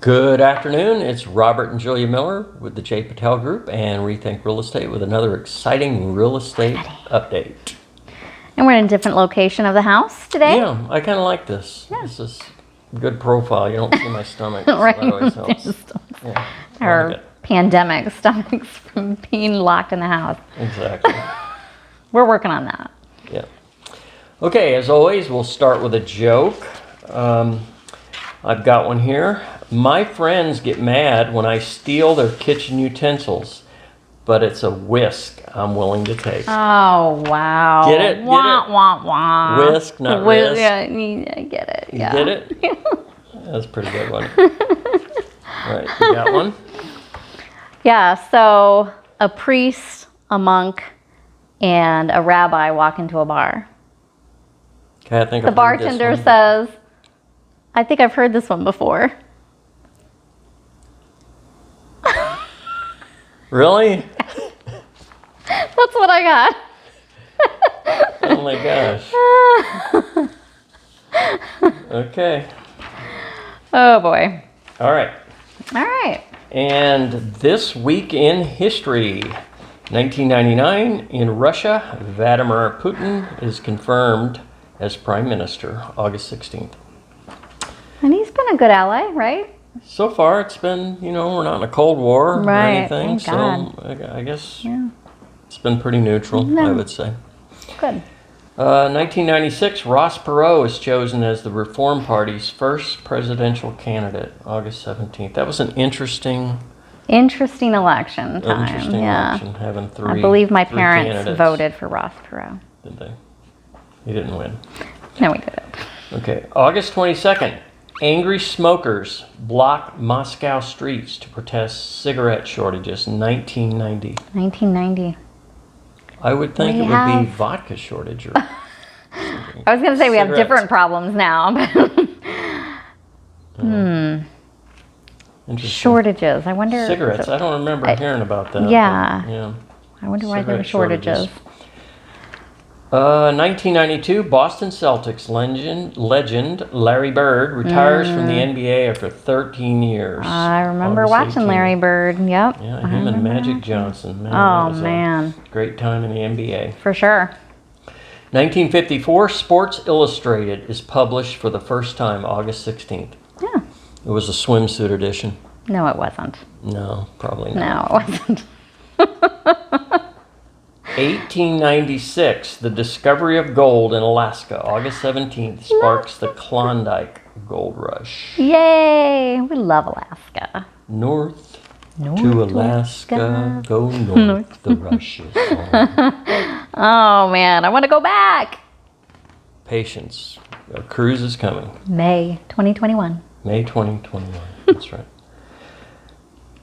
Good afternoon. It's Robert and Julia Miller with the J. Patel Group and Rethink Real Estate with another exciting real estate update. And we're in a different location of the house today. Yeah, I kind of like this. Yeah. This is a good profile. You don't see my stomach. Right. So that always helps. Yeah, I Our like it. pandemic stomachs from being locked in the house. Exactly. We're working on that. Yeah. Okay, as always, we'll start with a joke. I've got one here. My friends get mad when I steal their kitchen utensils, but it's a whisk I'm willing to take. Oh, wow. Get it? Get Wah, it? wah, wah. Whisk, not risk. Yeah, I get it. You Yeah. get it? That's a pretty good one. All right, you got one? Yeah, so a priest, a monk, and a rabbi walk into a bar. Okay, I think The I've heard this bartender one. says, I think I've heard this one before. Really? That's what I got. Oh my gosh. Okay. Oh boy. All right. All right. And this week in history, 1999 in Russia, Vladimir Putin is confirmed as Prime Minister, August 16th. And he's been a good ally, right? So far, it's been, we're not in a Cold War or Right, anything, thank so I guess Yeah. it's been pretty neutral, No. I would say. Good. 1996, Ross Perot is chosen as the Reform Party's first presidential candidate, August 17th. That was an interesting Interesting election time. election, having three I believe my three parents candidates. voted for Ross Perot. Did they? He didn't win. No, we didn't. Okay, August 22nd, angry smokers block Moscow streets to protest cigarette shortages, 1990. 1990. I would think We it would have- be vodka shortage or something. I was going to say we have Cigarettes. different problems now. But Interesting. shortages. I wonder. Cigarettes. I don't remember hearing about that. yeah. but, yeah. I wonder why there were Cigarette shortages. 1992, Boston Celtics legend Larry Bird retires from the NBA after 13 years. I remember August watching 18th. Larry Bird. Yep. Yeah, I him and remember Magic that. Johnson. Man, that Oh, was a man. great time in the NBA. For sure. 1954, Sports Illustrated is published for the first time, August 16th. Yeah. It was a swimsuit edition. No, it wasn't. No, probably not. No, it wasn't. 1896, the discovery of gold in Alaska, August 17th, sparks the Klondike Gold Rush. Yay! We love Alaska. North North to Alaska, go north, the rush is on. Oh man, I want to go back. Patience, a cruise is coming. May 2021. May 2021, that's right.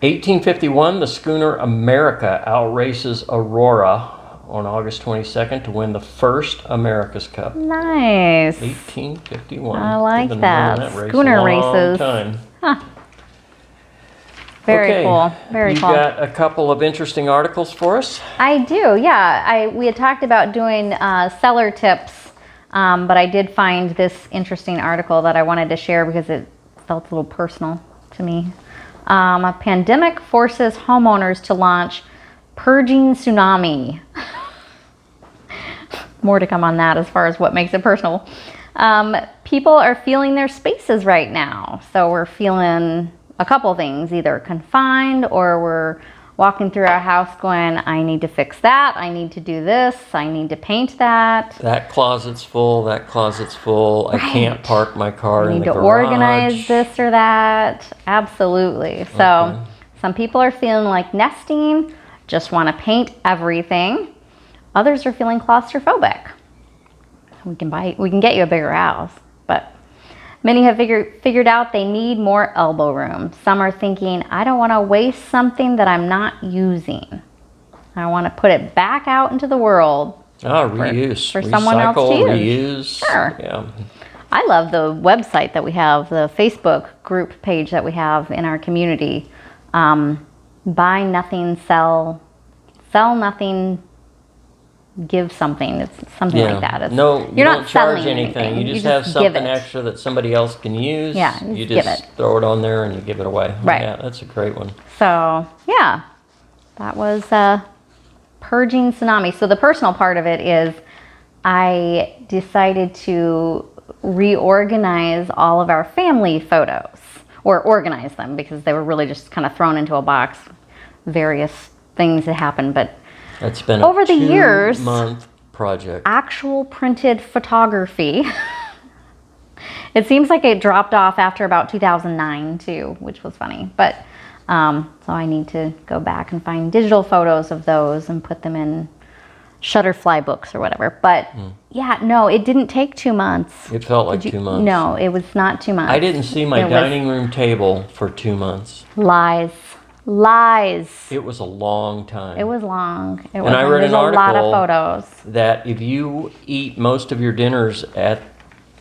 1851, the schooner America outraces Aurora on August 22nd to win the first America's Cup. Nice. 1851. I like They've been that. running race Schooner a long races. time. Huh. Very Okay, cool. Very you cool. got a couple of interesting articles for us? I do, yeah. We had talked about doing seller tips, but I did find this interesting article that I wanted to share because it felt a little personal to me. A pandemic forces homeowners to launch Purging Tsunami. More to come on that as far as what makes it personal. People are feeling their spaces right now. So we're feeling a couple things, either confined or we're walking through our house going, I need to fix that, I need to do this, I need to paint that. That closet's full, that closet's full. I can't Right. park my car I in need the to garage. organize this or that. Absolutely. So Okay. some people are feeling like nesting, just want to paint everything. Others are feeling claustrophobic. We can get you a bigger house, but many have figured out they need more elbow room. Some are thinking, I don't want to waste something that I'm not using. I want to put it back out into the world. Reuse. for someone else to Recycle, use. reuse. Sure. Yeah. I love the website that we have, the Facebook group page that we have in our community. Buy nothing, sell nothing, give something. It's something like that. It's, No, you you're don't not charge selling anything. You just give have something it. extra that somebody else can use. Yeah, you give just it. throw it on there and you give it away. Right. Yeah, that's a great one. So yeah, that was purging tsunami. So the personal part of it is I decided to reorganize all of our family photos, or organize them, because they were really just kind of thrown into a box, various things that happened. But That's been over a the years, 2-month project. actual printed photography, it seems like it dropped off after about 2009 too, which was funny. But so I need to go back and find digital photos of those and put them in Shutterfly books or whatever. But yeah, no, it didn't take 2 months. It felt like 2 months. No, it was not 2 months. I didn't see my It was dining room table for 2 months. lies. It was a long time. It was long. It And I read there's an a lot of article photos. that if you eat most of your dinners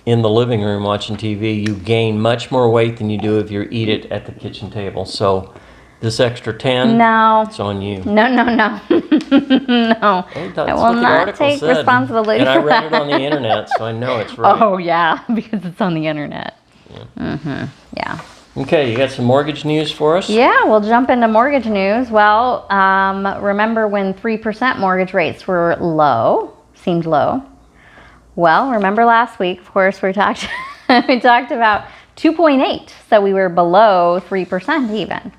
in the living room watching TV, you gain much more weight than you do if you eat it at the kitchen table. So this extra 10, No. it's on you. No. No. Oh, that's I will what the not article take said. responsibility And I for read it that. on the internet, so I know it's right. Oh yeah, because it's on the internet. Yeah. Okay, you got some mortgage news for us? Yeah, we'll jump into mortgage news. Well, remember when 3% mortgage rates were seemed low? Well, remember last week, of course, we talked about 2.8, so we were below 3% even.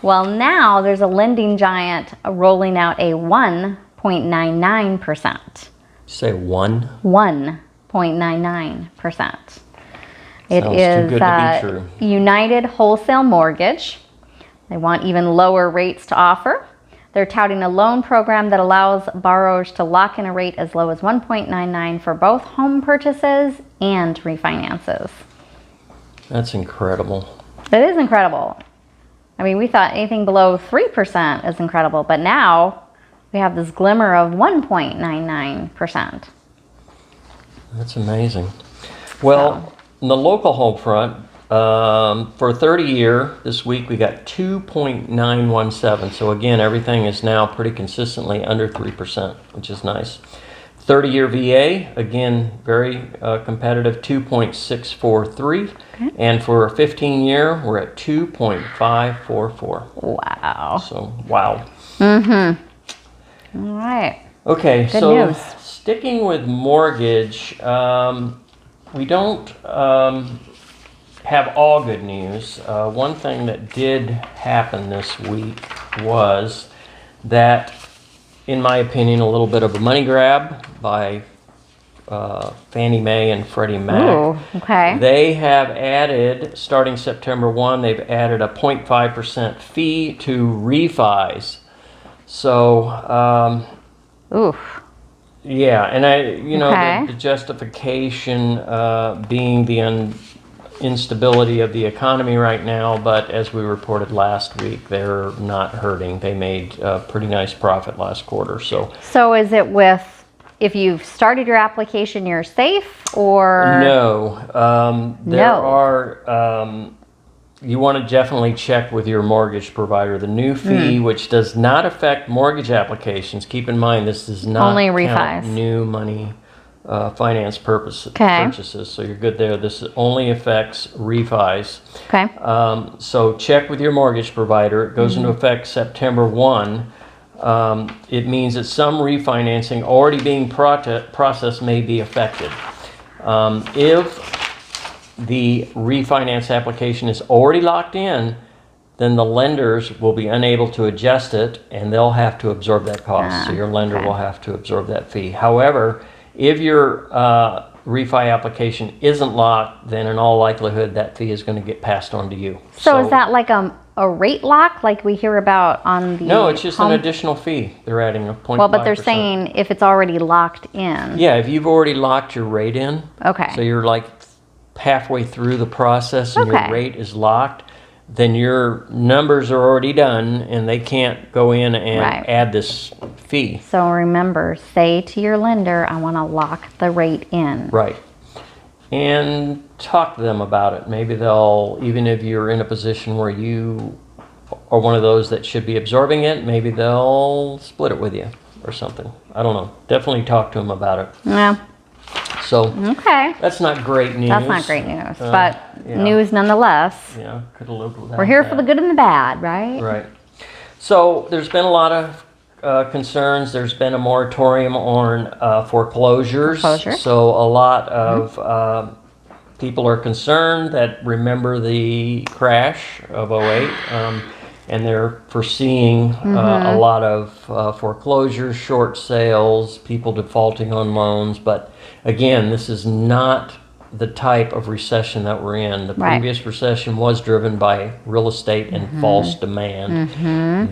Well, now there's a lending giant rolling out a 1.99%. Say 1? 1.99%. It Sounds is too good to be true. United Wholesale Mortgage. They want even lower rates to offer. They're touting a loan program that allows borrowers to lock in a rate as low as 1.99 for both home purchases and refinances. That's incredible. That is incredible. I mean, we thought anything below 3% is incredible, but now we have this glimmer of 1.99%. That's amazing. Well, in the local home front, for 30-year, this week we got 2.917. So again, everything is now pretty consistently under 3%, which is nice. 30-year VA, again, very competitive, 2.643. Okay. And for a 15-year, we're at 2.544. Wow. So, wow. All right. Okay, Good so news. Sticking with mortgage, we don't have all good news. One thing that did happen this week was that, in my opinion, a little bit of a money grab by Fannie Mae and Freddie Mac. Ooh, okay. They have added, starting September 1, they've added a 0.5% fee to refis. So, Oof. yeah, and Okay. the justification being the instability of the economy right now, but as we reported last week, they're not hurting. They made a pretty nice profit last quarter. So is it with, if you've started your application, you're safe, or? no, there No. are. You want to definitely check with your mortgage provider. The new fee, which does not affect mortgage applications. Keep in mind, this does not Only count refis. new money finance purchases. So you're good there. This only affects refis. Okay. So check with your mortgage provider. It goes into effect September 1. It means that some refinancing already being processed may be affected. If the refinance application is already locked in, then the lenders will be unable to adjust it, and they'll have to absorb that cost. So your lender will have to absorb that fee. However, if your refi application isn't locked, then in all likelihood that fee is going to get passed on to you. So is that like a rate lock, like we hear about on the No, it's just home? an additional fee. They're adding a 0.5%. Well, but they're saying if it's already locked in. Yeah, if you've already locked your rate in. Okay. So you're like halfway through the process and your rate is locked, then your numbers are already done and they can't go in and add this fee. So remember, say to your lender, I want to lock the rate in. Right. And talk to them about it. Maybe they'll, even if you're in a position where you are one of those that should be absorbing it, maybe they'll split it with you. or something. I don't know. Definitely talk to them about it. Yeah. So Okay. that's not great news. That's not great news, but yeah. news nonetheless. Yeah, could have lived without We're here that. for the good and the bad, right? Right. So there's been a lot of concerns. There's been a moratorium on foreclosures. So a lot of people are concerned that remember the crash of '08, and they're foreseeing a lot of foreclosures, short sales, people defaulting on loans. But again, this is not the type of recession that we're in. The previous recession was driven by real estate and false demand.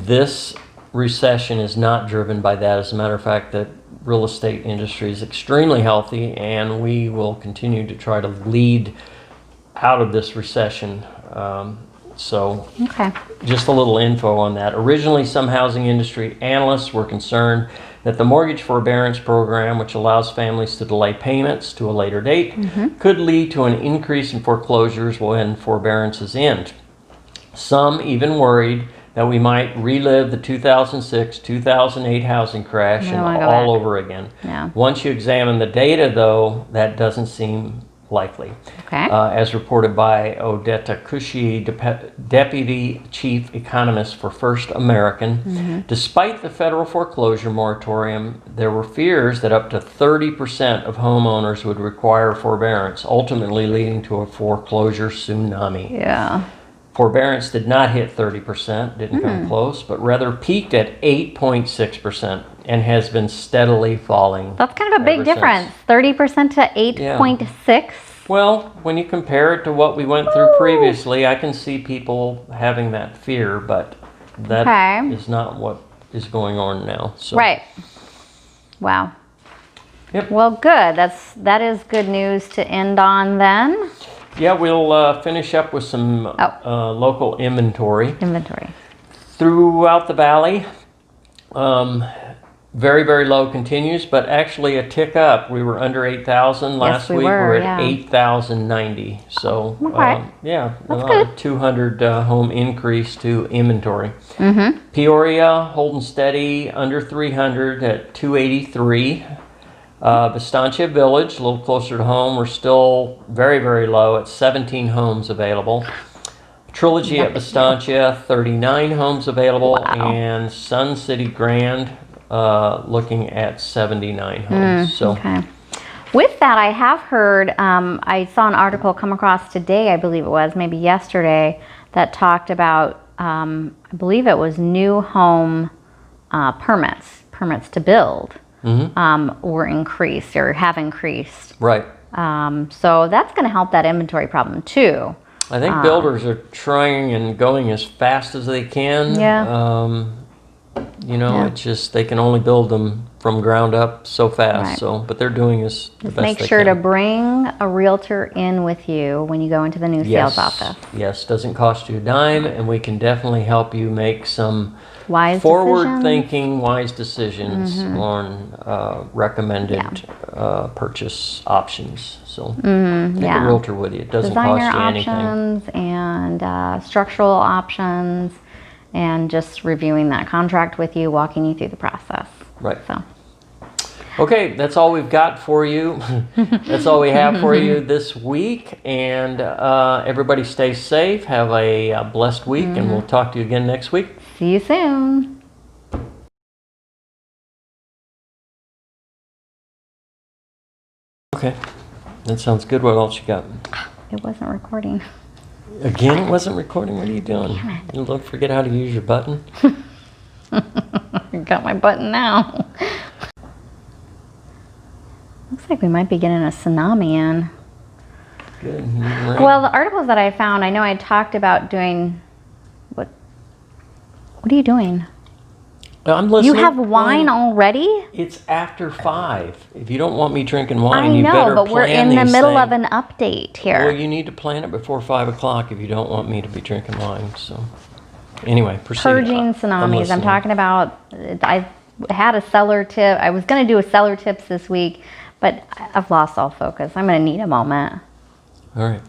This recession is not driven by that. As a matter of fact, the real estate industry is extremely healthy, and we will continue to try to lead out of this recession. So just a little info on that. Originally, some housing industry analysts were concerned that the mortgage forbearance program, which allows families to delay payments to a later date, could lead to an increase in foreclosures when forbearances end. Some even worried that we might relive the 2006-2008 housing crash and all over again. Once you examine the data, though, that doesn't seem likely. As reported by Odetta Kushi, Deputy Chief Economist for First American, despite the federal foreclosure moratorium, there were fears that up to 30% of homeowners would require forbearance, ultimately leading to a foreclosure tsunami. Forbearance did not hit 30%, didn't come close, but rather peaked at 8.6% and has been steadily falling. That's kind of a big difference, 30% to 8.6. Well, when you compare it to what we went through previously, I can see people having that fear, but that is not what is going on now. So. Right. Wow. Yep. Well, good. That is good news to end on then. Yeah, we'll finish up with some local inventory. Throughout the valley. Very, very low continues, but actually a tick up. We were under 8,000 last week. We're at 8,090. So, yeah, about a 200 home increase to inventory. Peoria holding steady under 300 at 283. Vistancia Village, a little closer to home, we're still very, very low at 17 homes available. Trilogy at Vistancia, 39 homes available, and Sun City Grand looking at 79 homes. With that, I have heard, I saw an article come across today, I believe it was, maybe yesterday, that talked about, I believe it was new home permits to build. Were increased or have increased. Right. So that's going to help that inventory problem too. I think builders are trying and going as fast as they can. It's just they can only build them from ground up so fast. So, but they're doing as the best they can. Make sure to bring a realtor in with you when you go into the new sales office. Yes, doesn't cost you a dime, and we can definitely help you make some forward-thinking, wise decisions on recommended purchase options. So take a realtor with you. It doesn't cost you anything. Options and structural options, and just reviewing that contract with you, walking you through the process. Right. So. Okay, that's all we've got for you. That's all we have for you this week. And everybody stay safe. Have a blessed week, and we'll talk to you again next week. See you soon. Okay, that sounds good. What else you got? It wasn't recording. Again, it wasn't recording? What are you doing? You don't forget how to use your button? I got my button now. Looks like we might be getting a tsunami in. Good. Right. Well, the articles that I found, I know I talked about doing... What are you doing? I'm listening. You have wine already? It's after 5. If you don't want me drinking wine, you better plan these things. I know, but we're in the middle of an update here. Well, you need to plan it before 5 o'clock if you don't want me to be drinking wine. So, anyway, proceed. Purging tsunamis. I'm talking about, I had a seller tip. I was going to do a seller tips this week, but I've lost all focus. I'm going to need a moment. All right.